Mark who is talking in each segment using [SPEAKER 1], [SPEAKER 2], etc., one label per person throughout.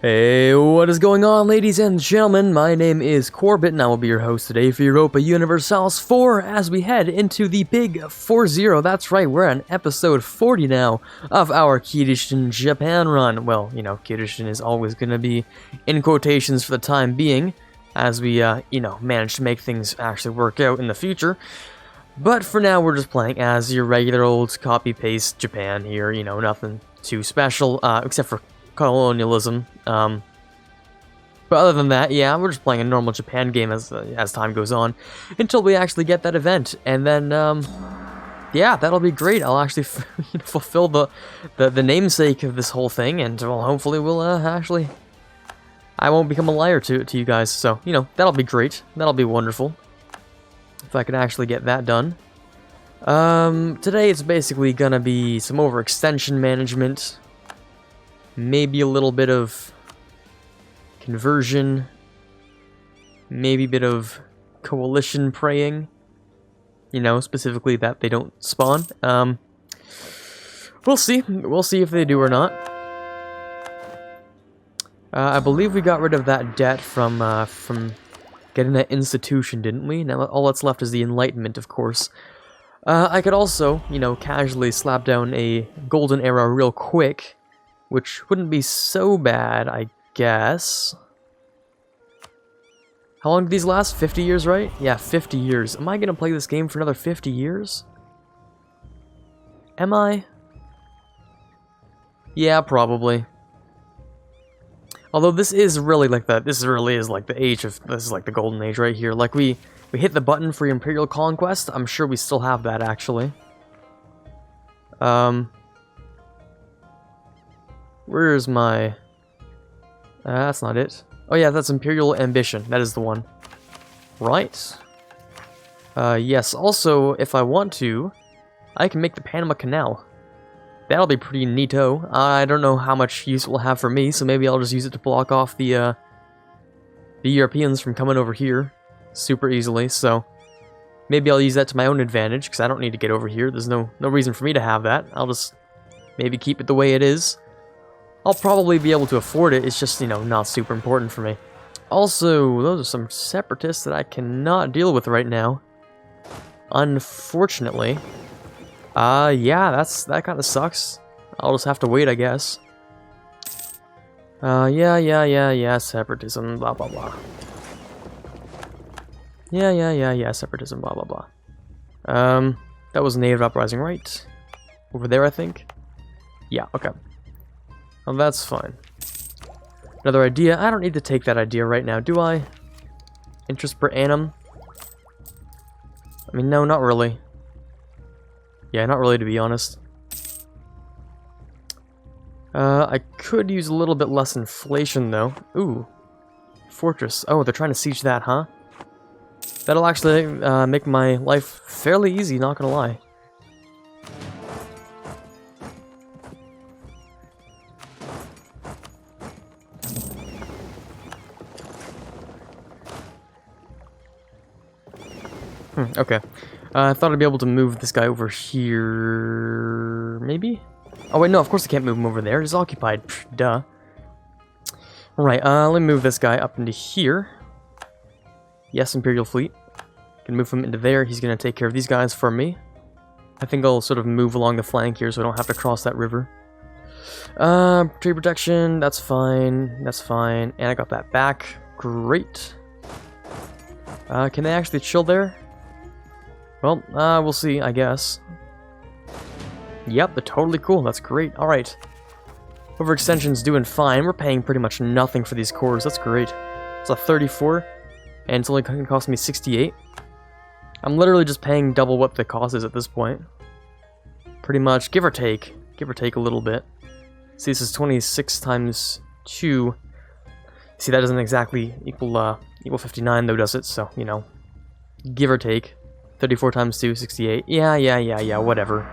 [SPEAKER 1] Hey, what is going on, ladies and gentlemen? My name is Quarbit, and I will be your host today for Europa Universalis 4 as we head into the big 4-0. That's right, we're on episode 40 now of our Kirishitan Japan run. Well, you know, Kirishitan is always going to be in quotations for the time being, as we, manage to make things actually work out in the future. But for now, we're just playing as your regular old copy-paste Japan here, you know, nothing too special, except for colonialism. But other than that, yeah, we're just playing a normal Japan game as time goes on until we actually get that event, and then yeah, that'll be great. I'll actually fulfill the namesake of this whole thing, and well, hopefully we'll actually I won't become a liar to you guys. So you know, that'll be great. That'll be wonderful if I can actually get that done. Today it's basically gonna be some overextension management. Maybe a little bit of conversion, maybe a bit of coalition praying, you know, specifically that they don't spawn. We'll see if they do or not. I believe we got rid of that debt from getting that institution, didn't we? Now all that's left is the Enlightenment, of course. I could also, you know, casually slap down a golden era real quick, which wouldn't be so bad, I guess. How long do these last? 50 years, right? Yeah, 50 years. Am I gonna play this game for another 50 years? Am I? Yeah, probably. Although this is really like the age of, this is like the golden age right here. Like we hit the button for Imperial Conquest. I'm sure we still have that, actually. Where's my... that's not it. Oh yeah, that's Imperial Ambition. That is the one. Right. Yes, also, if I want to, I can make the Panama Canal. That'll be pretty neato. I don't know how much use it will have for me, so maybe I'll just use it to block off the Europeans from coming over here super easily, so... Maybe I'll use that to my own advantage, because I don't need to get over here. There's no reason for me to have that. I'll just maybe keep it the way it is. I'll probably be able to afford it, it's just, you know, not super important for me. Also, those are some separatists that I cannot deal with right now. Unfortunately. Yeah, that kind of sucks. I'll just have to wait, I guess. Yeah, separatism, blah, blah, blah. Yeah, separatism, blah, blah, blah. That was Native Uprising, right? Over there, I think? Yeah, okay. Well, that's fine. Another idea. I don't need to take that idea right now, do I? Interest per annum? I mean, no, not really. Yeah, not really, to be honest. I could use a little bit less inflation, though. Ooh. Fortress. Oh, they're trying to siege that, huh? That'll actually make my life fairly easy, not gonna lie. Okay. I thought I'd be able to move this guy over here... maybe? Oh wait, no, of course I can't move him over there. He's occupied. Psh, duh. Alright, let me move this guy up into here. Yes, Imperial Fleet. Can move him into there. He's gonna take care of these guys for me. I think I'll sort of move along the flank here so I don't have to cross that river. Tree protection, that's fine. That's fine. And I got that back. Great. Can they actually chill there? Well, we'll see, I guess. Yep, they're totally cool. That's great. Alright. Overextension's doing fine. We're paying pretty much nothing for these cores. That's great. It's a 34, and it's only going to cost me 68. I'm literally just paying double what the cost is at this point. Pretty much, give or take. Give or take a little bit. See, this is 26 times 2. See, that doesn't exactly equal 59, though, does it? So, you know, give or take. 34 times 2, 68. Yeah, whatever.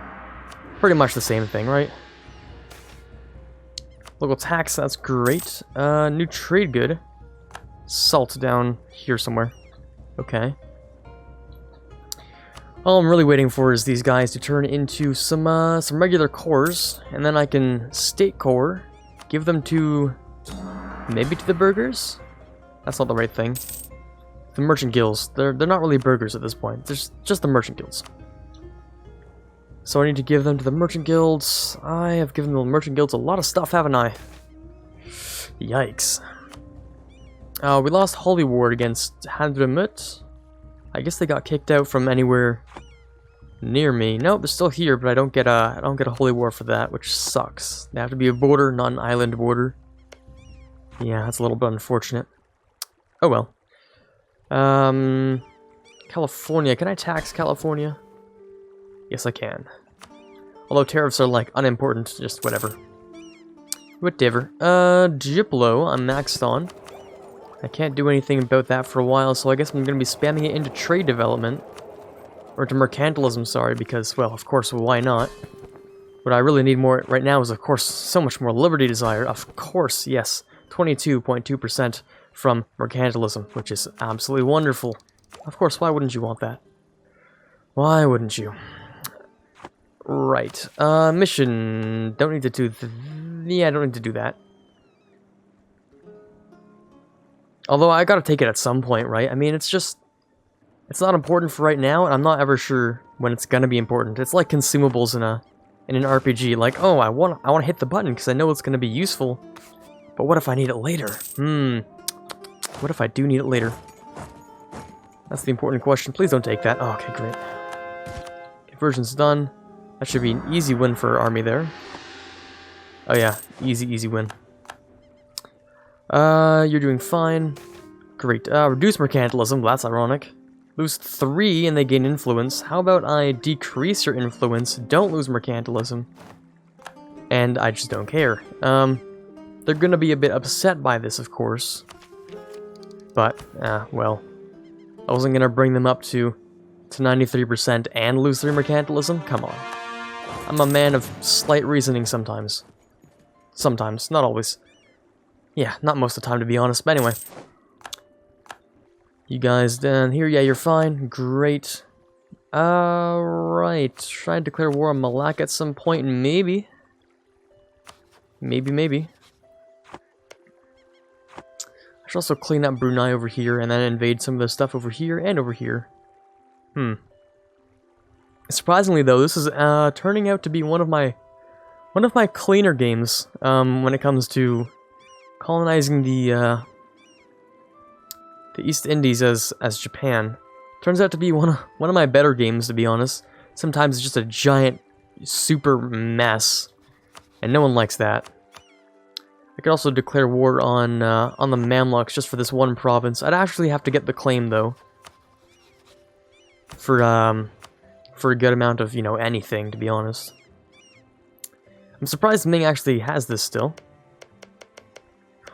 [SPEAKER 1] Pretty much the same thing, right? Local tax, that's great. New trade good. Salt down here somewhere. Okay. All I'm really waiting for is these guys to turn into some regular cores, and then I can state core, give them to Maybe to the burgers? That's not the right thing. The merchant guilds. They're not really burgers at this point. There's just the merchant guilds. So I need to give them to the merchant guilds. I have given the merchant guilds a lot of stuff, haven't I? Yikes. We lost Holy Ward against Hadramut. I guess they got kicked out from anywhere near me. Nope, they're still here, but I don't get a Holy War for that, which sucks. They have to be a border, not an island border. Yeah, that's a little bit unfortunate. Oh well. California. Can I tax California? Yes, I can. Although tariffs are, like, unimportant. Just whatever. Whatever. Diplo, I'm maxed on. I can't do anything about that for a while, so I guess I'm going to be spamming it into trade development. Or to mercantilism, sorry, because, well, of course, why not? What I really need more right now is, of course, so much more liberty desire. Of course, yes. 22.2% from mercantilism, which is absolutely wonderful. Of course, why wouldn't you want that? Why wouldn't you? Right. Mission. Don't need to do... yeah, I don't need to do that. Although, I gotta take it at some point, right? I mean, it's just... it's not important for right now, and I'm not ever sure when it's gonna be important. It's like consumables in an RPG. Like, oh, I wanna hit the button, because I know it's gonna be useful. But what if I need it later? What if I do need it later? That's the important question. Please don't take that. Oh, okay, great. Conversion's done. That should be an easy win for our army there. Oh yeah, easy win. You're doing fine. Great. Reduce mercantilism. That's ironic. Lose 3 and they gain influence. How about I decrease your influence, don't lose mercantilism, and I just don't care. They're gonna be a bit upset by this, of course. But, well. I wasn't gonna bring them up to 93% and lose 3 mercantilism? Come on. I'm a man of slight reasoning sometimes. Sometimes, not always. Yeah, not most of the time, to be honest, but anyway. You guys down here, yeah, you're fine. Great. Right. Try and declare war on Malak at some point, maybe. Maybe. I should also clean up Brunei over here and then invade some of the stuff over here and over here. Surprisingly, though, this is turning out to be one of my cleaner games when it comes to colonizing the East Indies as Japan. Turns out to be one of my better games, to be honest. Sometimes it's just a giant super mess, and no one likes that. I could also declare war on the Mamluks just for this one province. I'd actually have to get the claim though, for a good amount of, you know, anything, to be honest. I'm surprised Ming actually has this still.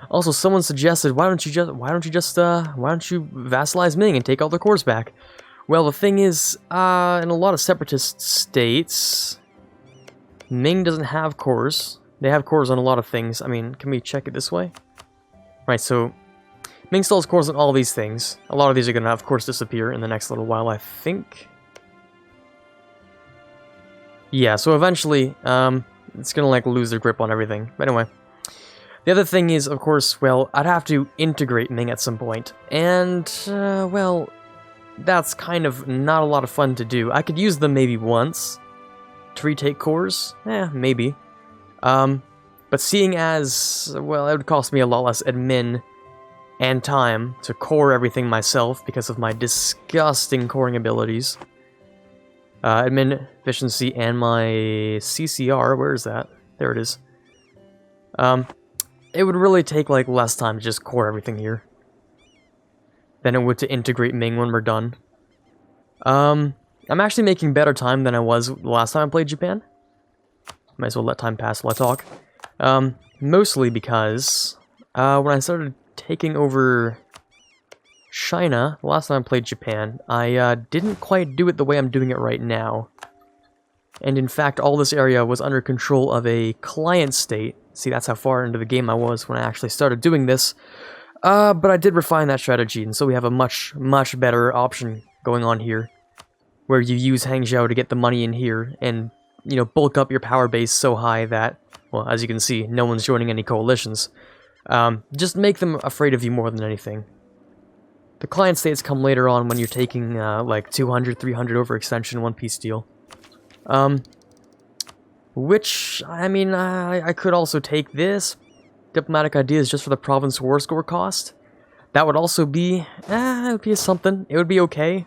[SPEAKER 1] Also, someone suggested, why don't you vassalize Ming and take all their cores back? Well, the thing is, in a lot of separatist states, Ming doesn't have cores. They have cores on a lot of things. I mean, can we check it this way? Right, so Ming still has cores on all these things. A lot of these are gonna, of course, disappear in the next little while, I think. Yeah, so eventually, it's gonna, like, lose their grip on everything. But anyway. The other thing is, of course, well, I'd have to integrate Ming at some point. And, well, that's kind of not a lot of fun to do. I could use them maybe once to retake cores. Maybe. But seeing as, well, it would cost me a lot less admin and time to core everything myself because of my disgusting coring abilities. Admin efficiency and my CCR, where is that? There it is. It would really take, like, less time to just core everything here than it would to integrate Ming when we're done. I'm actually making better time than I was the last time I played Japan. Might as well let time pass while I talk. Mostly because when I started taking over China, the last time I played Japan, I didn't quite do it the way I'm doing it right now. And in fact, all this area was under control of a client state. See, that's how far into the game I was when I actually started doing this. But I did refine that strategy, and so we have a much better option going on here, where you use Hangzhou to get the money in here, and, you know, bulk up your power base so high that, well, as you can see, no one's joining any coalitions. Just make them afraid of you more than anything. The client states come later on when you're taking, like, 200, 300 overextension, one piece deal. Which, I mean, I could also take this. Diplomatic ideas just for the province war score cost. That would also be, it would be something. It would be okay.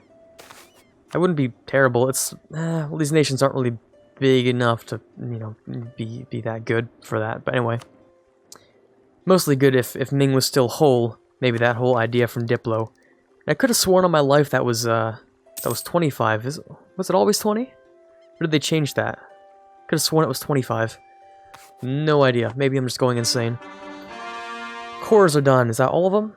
[SPEAKER 1] It wouldn't be terrible. It's, well, these nations aren't really big enough to, you know, be that good for that. But anyway. Mostly good if Ming was still whole. Maybe that whole idea from Diplo. I could have sworn on my life that was 25. Was it always 20? Or did they change that? Could have sworn it was 25. No idea. Maybe I'm just going insane. Cores are done. Is that all of them?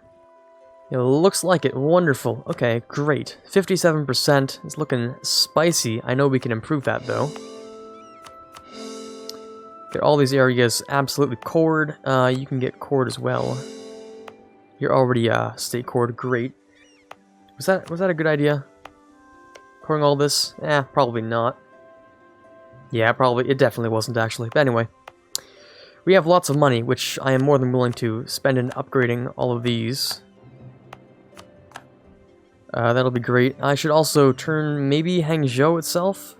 [SPEAKER 1] It looks like it. Wonderful. Okay, great. 57%. It's looking spicy. I know we can improve that, though. Get all these areas absolutely cored. You can get cored as well. You're already state cored. Great. Was that a good idea? Coring all this? Probably not. Yeah, probably. It definitely wasn't, actually. But anyway. We have lots of money, which I am more than willing to spend in upgrading all of these. That'll be great. I should also turn maybe Hangzhou itself.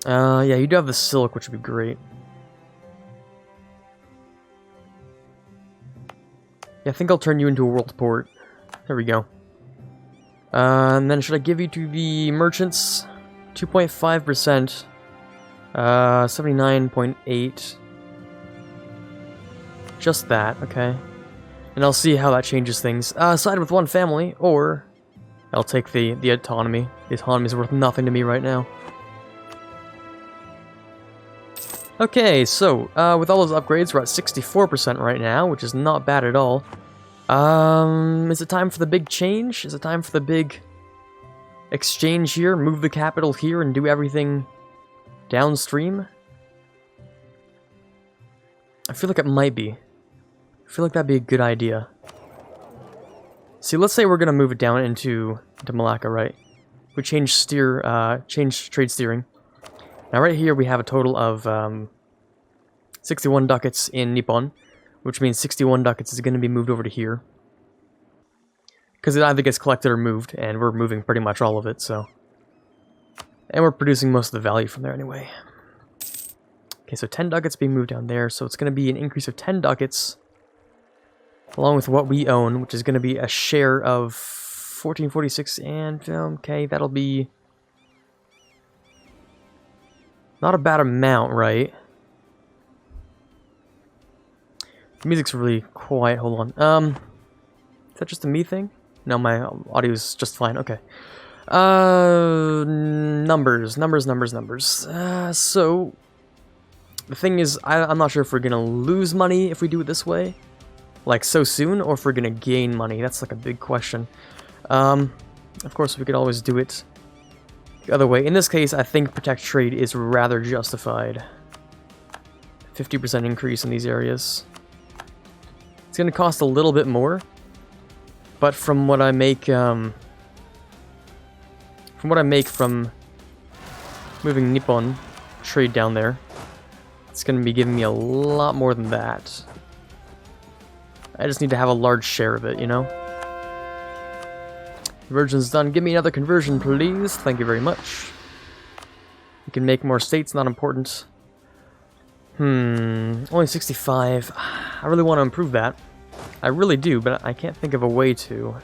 [SPEAKER 1] Yeah, you do have the silk, which would be great. Yeah, I think I'll turn you into a world port. There we go. And then should I give you to the merchants? 2.5%. 79.8. Just that, okay. And I'll see how that changes things. Side with one family, or I'll take the autonomy. The autonomy is worth nothing to me right now. Okay, so, with all those upgrades, we're at 64% right now, which is not bad at all. Is it time for the big change? Is it time for the big exchange here? Move the capital here and do everything downstream? I feel like it might be. I feel like that'd be a good idea. See, let's say we're gonna move it down into Malacca, right? We change trade steering. Now right here we have a total of 61 ducats in Nippon, which means 61 ducats is going to be moved over to here. Because it either gets collected or moved, and we're moving pretty much all of it, so... And we're producing most of the value from there anyway. Okay, so 10 ducats being moved down there, so it's going to be an increase of 10 ducats, along with what we own, which is going to be a share of 1446, and, okay, that'll be... Not a bad amount, right? The music's really quiet. Hold on. Is that just a me thing? No, my audio's just fine. Okay. Numbers. So, the thing is, I'm not sure if we're gonna lose money if we do it this way, like so soon, or if we're gonna gain money. That's like a big question. Of course, we could always do it the other way. In this case, I think Protect Trade is rather justified. 50% increase in these areas. It's going to cost a little bit more, but from what I make, from moving Nippon Trade down there, it's going to be giving me a lot more than that. I just need to have a large share of it, you know? Conversion's done. Give me another conversion, please. Thank you very much. You can make more states, not important. Only 65. I really want to improve that. I really do, but I can't think of a way to.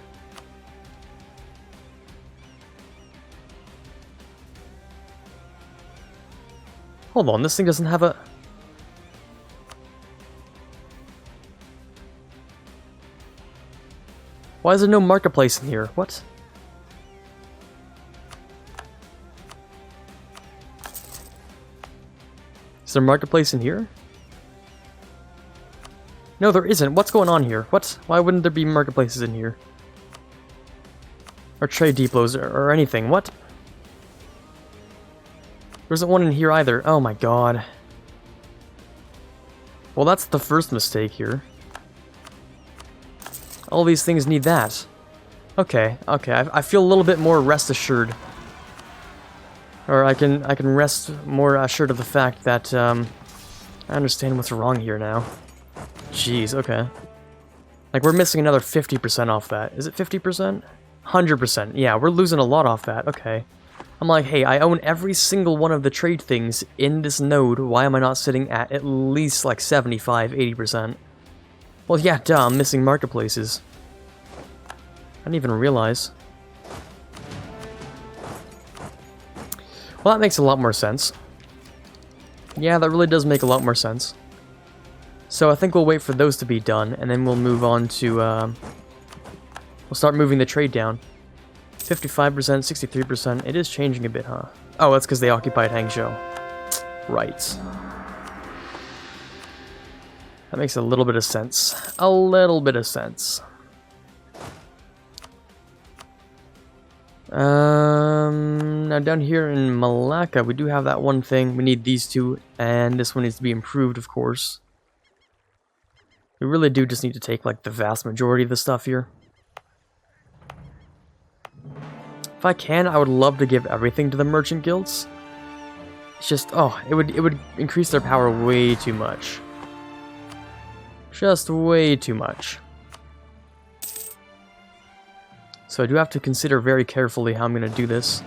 [SPEAKER 1] Hold on, this thing doesn't have a... Why is there no marketplace in here? What? Is there a marketplace in here? No, there isn't. What's going on here? What? Why wouldn't there be marketplaces in here? Or trade depots or anything? What? There isn't one in here either. Oh my god. Well, that's the first mistake here. All these things need that. Okay, okay. I feel a little bit more rest assured. Or I can rest more assured of the fact that I understand what's wrong here now. Jeez, okay. Like, we're missing another 50% off that. Is it 50%? 100%. Yeah, we're losing a lot off that. Okay. I'm like, hey, I own every single one of the trade things in this node. Why am I not sitting at least, like, 75, 80%? Well, yeah, duh, I'm missing marketplaces. I didn't even realize. Well, that makes a lot more sense. Yeah, that really does make a lot more sense. So I think we'll wait for those to be done, and then we'll move on to, we'll start moving the trade down. 55%, 63%, it is changing a bit, huh? Oh, that's because they occupied Hangzhou. Right. That makes a little bit of sense. A little bit of sense. Now down here in Malacca, we do have that one thing. We need these two, and this one needs to be improved, of course. We really do just need to take, like, the vast majority of the stuff here. If I can, I would love to give everything to the merchant guilds. It's just, oh, it would increase their power way too much. Just way too much. So I do have to consider very carefully how I'm going to do this,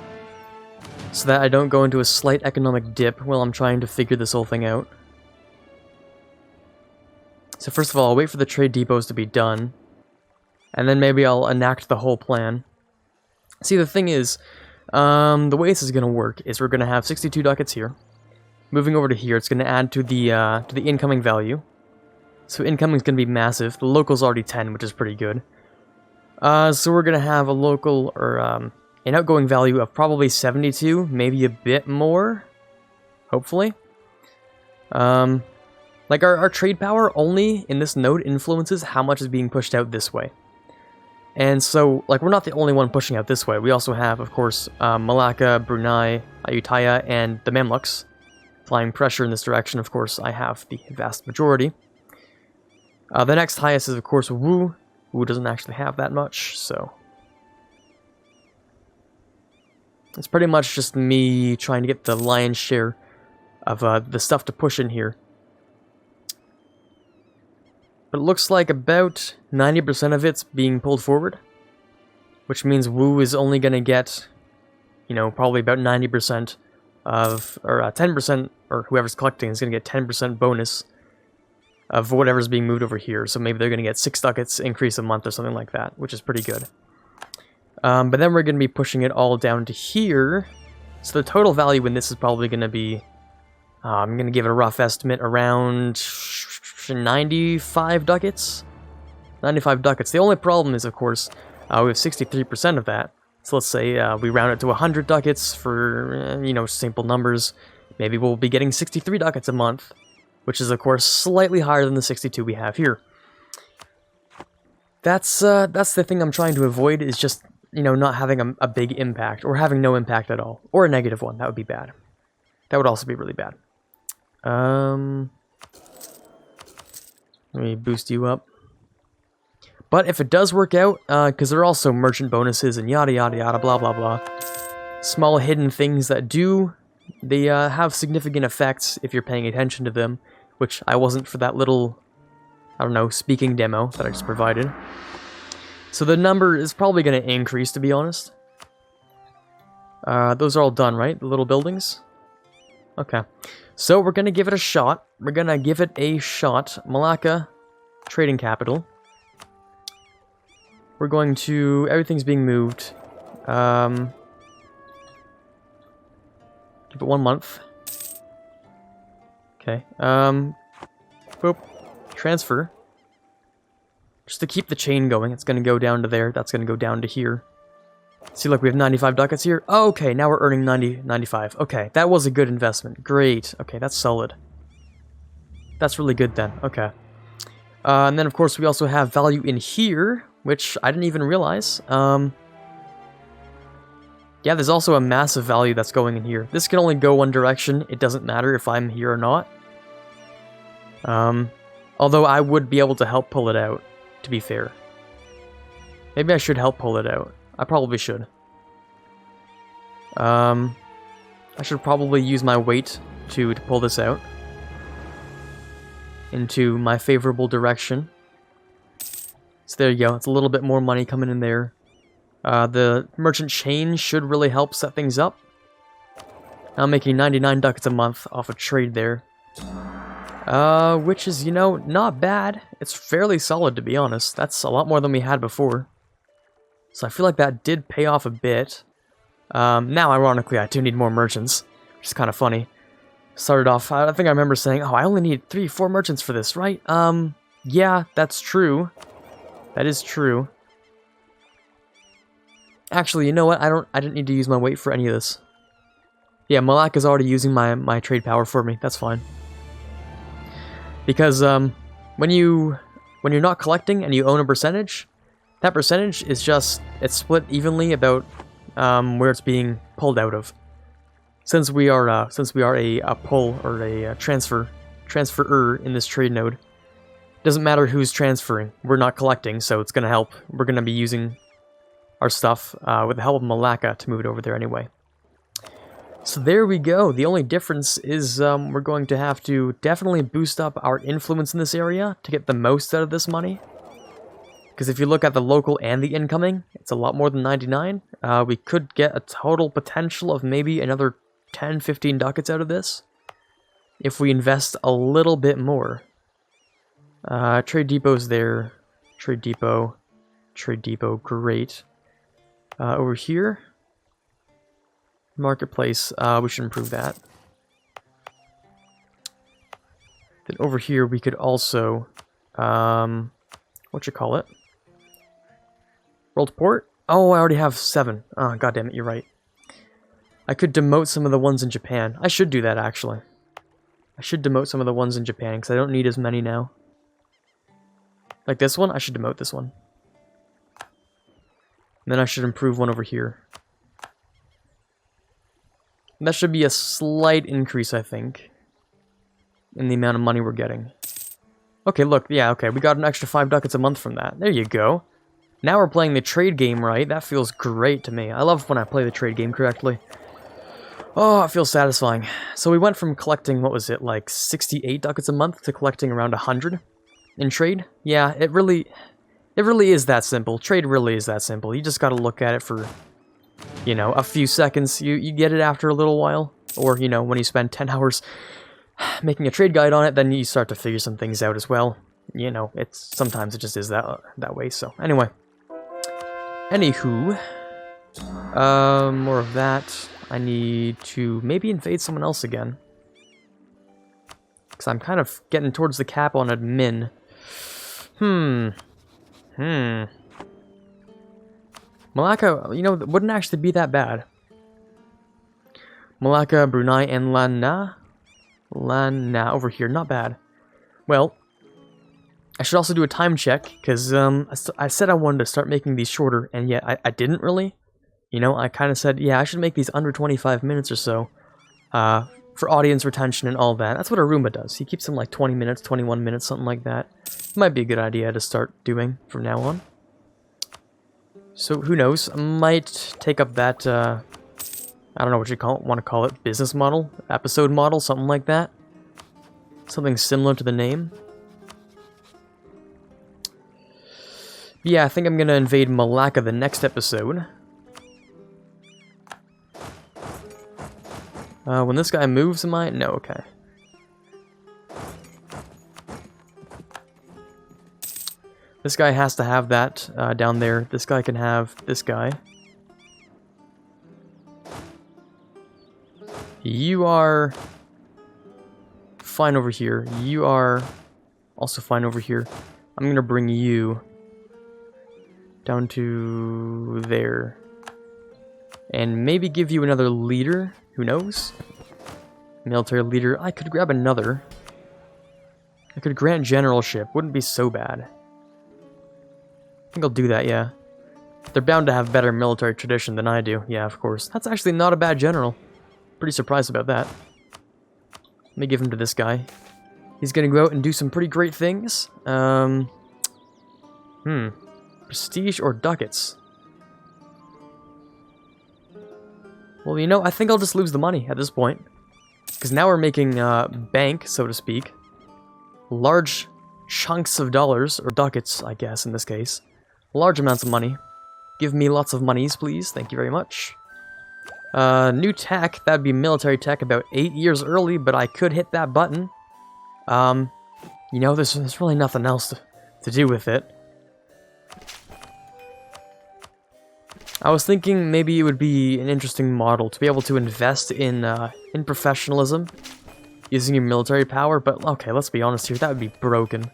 [SPEAKER 1] so that I don't go into a slight economic dip while I'm trying to figure this whole thing out. So first of all, I'll wait for the trade depots to be done, and then maybe I'll enact the whole plan. See, the thing is, the way this is going to work is we're going to have 62 ducats here. Moving over to here, it's going to add to the incoming value. So incoming is going to be massive. The local's already 10, which is pretty good. So we're going to have a local, or an outgoing value of probably 72, maybe a bit more, hopefully. Like, our trade power only in this node influences how much is being pushed out this way. And so, like, we're not the only one pushing out this way. We also have, of course, Malacca, Brunei, Ayutthaya, and the Mamluks. Applying pressure in this direction, of course, I have the vast majority. The next highest is, of course, Wu. Wu doesn't actually have that much, so... it's pretty much just me trying to get the lion's share of the stuff to push in here. But it looks like about 90% of it's being pulled forward, which means Wu is only going to get, you know, probably about 90% of, or 10%, or whoever's collecting is going to get 10% bonus of whatever's being moved over here. So maybe they're going to get 6 ducats increase a month or something like that, which is pretty good. But then we're going to be pushing it all down to here. So the total value in this is probably going to be, I'm going to give it a rough estimate, around 95 ducats? 95 ducats. The only problem is, of course, we have 63% of that. So let's say we round it to 100 ducats for, you know, simple numbers. Maybe we'll be getting 63 ducats a month, which is, of course, slightly higher than the 62 we have here. That's the thing I'm trying to avoid, is just, you know, not having a big impact, or having no impact at all. Or a negative one. That would be bad. That would also be really bad. Let me boost you up. But if it does work out, because there are also merchant bonuses and yada yada yada, blah blah blah. Small hidden things that they have significant effects if you're paying attention to them, which I wasn't for that little, I don't know, speaking demo that I just provided. So the number is probably going to increase, to be honest. Those are all done, right? The little buildings? Okay. So we're going to give it a shot. We're going to give it a shot. Malacca, trading capital. We're going to... everything's being moved. Give it 1 month. Okay. Boop. Transfer. Just to keep the chain going. It's going to go down to there. That's going to go down to here. See, look, we have 95 ducats here. Oh, okay, now we're earning 95. Okay, that was a good investment. Great. Okay, that's solid. That's really good then. Okay. And then, of course, we also have value in here, which I didn't even realize. Yeah, there's also a massive value that's going in here. This can only go one direction. It doesn't matter if I'm here or not. Although I would be able to help pull it out, to be fair. Maybe I should help pull it out. I probably should. I should probably use my weight to pull this out. into my favorable direction. So there you go. It's a little bit more money coming in there. The merchant chain should really help set things up. I'm making 99 ducats a month off a trade there. Which is, you know, not bad. It's fairly solid, to be honest. That's a lot more than we had before. So I feel like that did pay off a bit. Now, ironically, I do need more merchants, which is kind of funny. Started off, I think I remember saying, oh, I only need 3-4 merchants for this, right? Yeah, that's true. That is true. Actually, you know what? I didn't need to use my weight for any of this. Yeah, Malak is already using my trade power for me. That's fine. Because when you're not collecting and you own a percentage, that percentage is just, it's split evenly about where it's being pulled out of. Since we are a pull or a transferer in this trade node, doesn't matter who's transferring. We're not collecting, so it's gonna help. We're gonna be using our stuff with the help of Malacca to move it over there anyway. So there we go. The only difference is we're going to have to definitely boost up our influence in this area to get the most out of this money. Because if you look at the local and the incoming, it's a lot more than 99. We could get a total potential of maybe another 10-15 ducats out of this if we invest a little bit more. Trade depot's there. Trade depot, great. Over here, marketplace, we should improve that. Then over here we could also, world port? Oh, I already have 7. Oh, god damn it, you're right. I could demote some of the ones in Japan. I should do that, actually. I should demote some of the ones in Japan, because I don't need as many now. Like this one, I should demote this one. And then I should improve one over here. And that should be a slight increase, I think, in the amount of money we're getting. Okay, look, yeah, okay, we got an extra 5 ducats a month from that. There you go. Now we're playing the trade game right. That feels great to me. I love when I play the trade game correctly. Oh, it feels satisfying. So we went from collecting, what was it, like 68 ducats a month to collecting around 100 in trade. Yeah, it really is that simple. Trade really is that simple. You just gotta look at it for, you know, a few seconds. You get it after a little while. Or, you know, when you spend 10 hours making a trade guide on it, then you start to figure some things out as well. You know, sometimes it just is that way. So, anyway. Anywho, more of that. I need to maybe invade someone else again. Because I'm kind of getting towards the cap on admin. Malacca, you know, wouldn't actually be that bad. Malacca, Brunei, and Lana over here, not bad. Well, I should also do a time check, because I said I wanted to start making these shorter, and yet I didn't really. You know, I kind of said, yeah, I should make these under 25 minutes or so, for audience retention and all that. That's what Aruma does. He keeps them like 20 minutes, 21 minutes, something like that. Might be a good idea to start doing from now on. So, who knows? I might take up that, I don't know what you want to call it, business model? Episode model? Something like that? Something similar to the name? Yeah, I think I'm gonna invade Malacca the next episode. When this guy moves, am I? No, okay. This guy has to have that down there. This guy can have this guy. You are fine over here. You are also fine over here. I'm gonna bring you down to there. And maybe give you another leader. Who knows? Military leader. I could grab another. I could grant generalship. Wouldn't be so bad. I think I'll do that, yeah. They're bound to have better military tradition than I do. Yeah, of course. That's actually not a bad general. Pretty surprised about that. Let me give him to this guy. He's gonna go out and do some pretty great things. Prestige or ducats? Well, you know, I think I'll just lose the money at this point. Because now we're making bank, so to speak. large chunks of dollars, or ducats, I guess, in this case. Large amounts of money. Give me lots of monies, please. Thank you very much. New tech. That'd be military tech about 8 years early, but I could hit that button. You know, there's really nothing else to do with it. I was thinking maybe it would be an interesting model to be able to invest in professionalism using your military power, but okay, let's be honest here, that would be broken.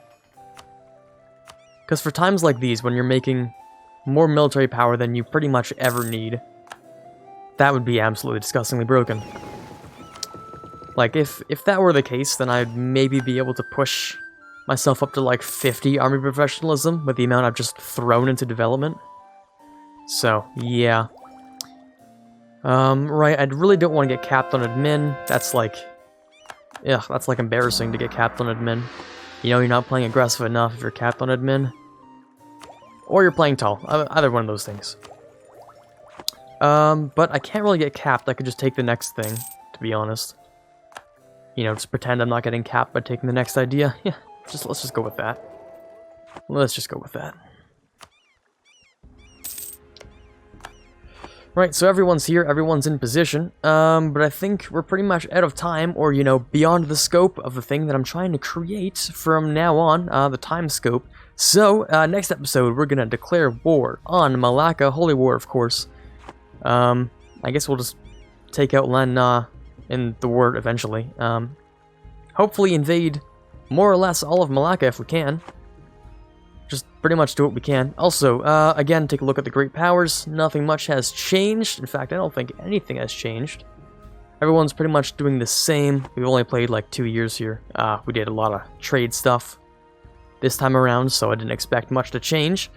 [SPEAKER 1] Because for times like these, when you're making more military power than you pretty much ever need, that would be absolutely disgustingly broken. Like, if that were the case, then I'd maybe be able to push myself up to like 50 army professionalism with the amount I've just thrown into development. So, yeah. Right, I really don't want to get capped on admin. That's like... Ugh, that's like embarrassing to get capped on admin. You know, you're not playing aggressive enough if you're capped on admin. Or you're playing tall. Either one of those things. But I can't really get capped. I could just take the next thing, to be honest. You know, just pretend I'm not getting capped by taking the next idea. Yeah, let's just go with that. Let's just go with that. Right, so everyone's here, everyone's in position, but I think we're pretty much out of time, or, you know, beyond the scope of the thing that I'm trying to create from now on, the time scope. So, next episode, we're gonna declare war on Malacca, Holy War, of course. I guess we'll just take out Len, in the war eventually. Hopefully invade more or less all of Malacca if we can. Just pretty much do what we can. Also, again, take a look at the Great Powers. Nothing much has changed. In fact, I don't think anything has changed. Everyone's pretty much doing the same. We've only played like 2 years here. We did a lot of trade stuff this time around, so I didn't expect much to change.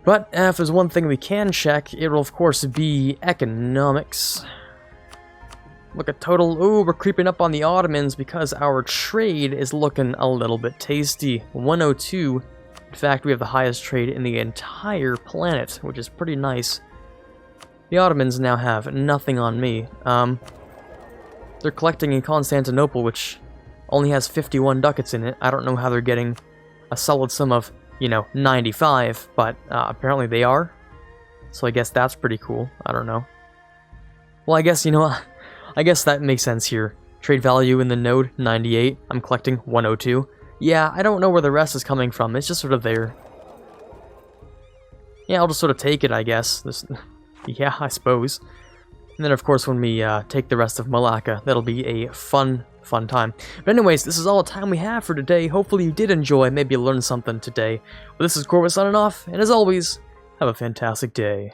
[SPEAKER 1] But if there's one thing we can check, it will of course be economics. Look at total... Ooh, we're creeping up on the Ottomans because our trade is looking a little bit tasty. 102. In fact, we have the highest trade in the entire planet, which is pretty nice. The Ottomans now have nothing on me. They're collecting in Constantinople, which only has 51 ducats in it. I don't know how they're getting a solid sum of, you know, 95, but apparently they are. So I guess that's pretty cool. I don't know. Well, I guess, you know... I guess that makes sense here. Trade value in the node, 98. I'm collecting 102. Yeah, I don't know where the rest is coming from. It's just sort of there. Yeah, I'll just sort of take it, I guess. Yeah, I suppose. And then, of course, when we take the rest of Malacca, that'll be a fun time. But anyways, this is all the time we have for today. Hopefully you did enjoy, maybe learn something today. Well, this is Quarbit signing off, and as always, have a fantastic day.